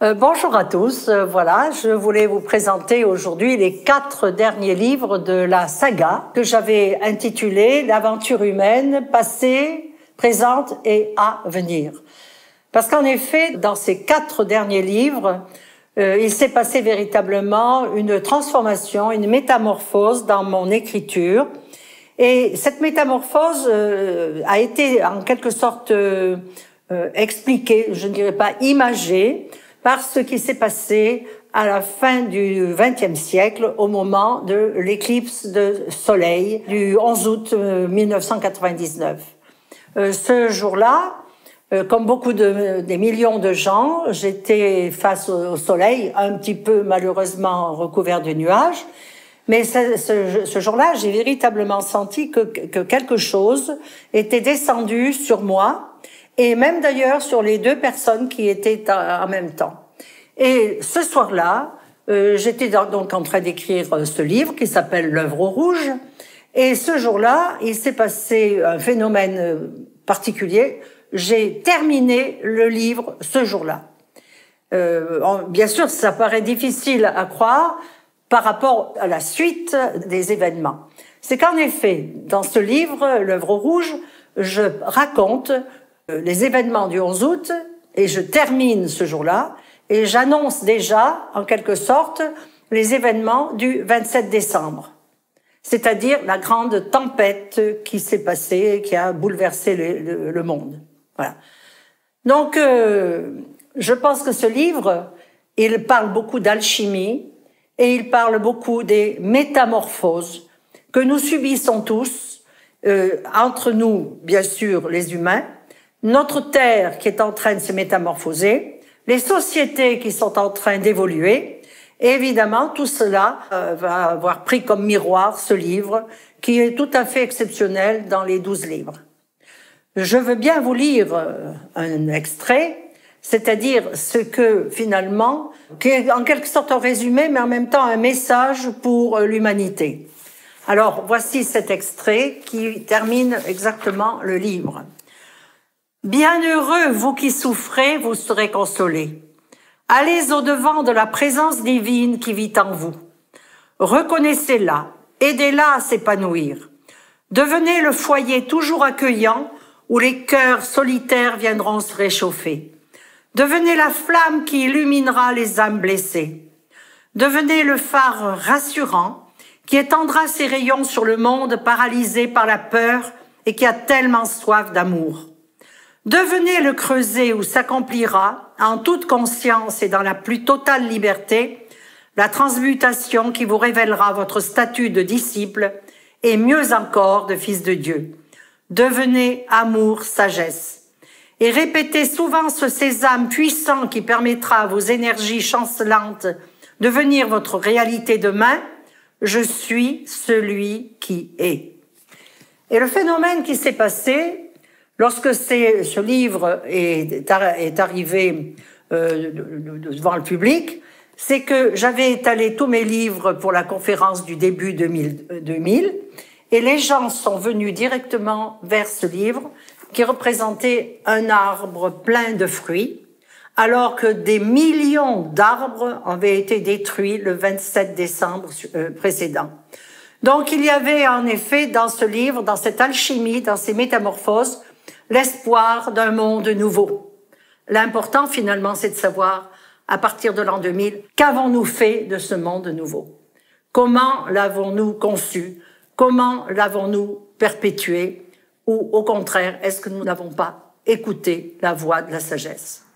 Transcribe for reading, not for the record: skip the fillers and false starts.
Bonjour à tous, voilà, je voulais vous présenter aujourd'hui les 4 derniers livres de la saga que j'avais intitulé L'aventure humaine, passée, présente et à venir. Parce qu'en effet, dans ces 4 derniers livres, il s'est passé véritablement une transformation, une métamorphose dans mon écriture. Et cette métamorphose a été en quelque sorte expliquée, je ne dirais pas imagée, par ce qui s'est passé à la fin du XXe siècle, au moment de l'éclipse de soleil du 11 août 1999. Ce jour-là, comme beaucoup des millions de gens, j'étais face au soleil, un petit peu malheureusement recouvert de nuages, mais ce jour-là, j'ai véritablement senti que quelque chose était descendu sur moi, et même d'ailleurs sur les 2 personnes qui étaient en même temps. Et ce soir-là, j'étais donc en train d'écrire ce livre qui s'appelle L'œuvre rouge, et ce jour-là, il s'est passé un phénomène particulier. J'ai terminé le livre ce jour-là. Bien sûr, ça paraît difficile à croire par rapport à la suite des événements. C'est qu'en effet, dans ce livre, L'œuvre rouge, je raconte les événements du 11 août et je termine ce jour-là et j'annonce déjà, en quelque sorte, les événements du 27 décembre. C'est-à-dire la grande tempête qui s'est passée et qui a bouleversé le monde. Voilà. Donc, je pense que ce livre, il parle beaucoup d'alchimie et il parle beaucoup des métamorphoses que nous subissons tous, entre nous, bien sûr, les humains, notre Terre qui est en train de se métamorphoser, les sociétés qui sont en train d'évoluer, et évidemment, tout cela va avoir pris comme miroir ce livre qui est tout à fait exceptionnel dans les 12 livres. Je veux bien vous lire un extrait, c'est-à-dire ce que finalement, qui est en quelque sorte un résumé, mais en même temps un message pour l'humanité. Alors, voici cet extrait qui termine exactement le livre. Bienheureux, vous qui souffrez, vous serez consolés. Allez au-devant de la présence divine qui vit en vous. Reconnaissez-la, aidez-la à s'épanouir. Devenez le foyer toujours accueillant où les cœurs solitaires viendront se réchauffer. Devenez la flamme qui illuminera les âmes blessées. Devenez le phare rassurant qui étendra ses rayons sur le monde paralysé par la peur et qui a tellement soif d'amour. Devenez le creuset où s'accomplira, en toute conscience et dans la plus totale liberté, la transmutation qui vous révélera votre statut de disciple et mieux encore de fils de Dieu. Devenez amour, sagesse. Et répétez souvent ce sésame puissant qui permettra à vos énergies chancelantes de devenir votre réalité demain. Je suis celui qui est. Et le phénomène qui s'est passé, lorsque ce livre est arrivé devant le public, c'est que j'avais étalé tous mes livres pour la conférence du début 2000 et les gens sont venus directement vers ce livre qui représentait un arbre plein de fruits, alors que des millions d'arbres avaient été détruits le 27 décembre précédent. Donc il y avait en effet dans ce livre, dans cette alchimie, dans ces métamorphoses, l'espoir d'un monde nouveau. L'important finalement, c'est de savoir, à partir de l'an 2000, qu'avons-nous fait de ce monde nouveau? Comment l'avons-nous conçu? Comment l'avons-nous perpétué? Ou au contraire, est-ce que nous n'avons pas écouté la voix de la sagesse?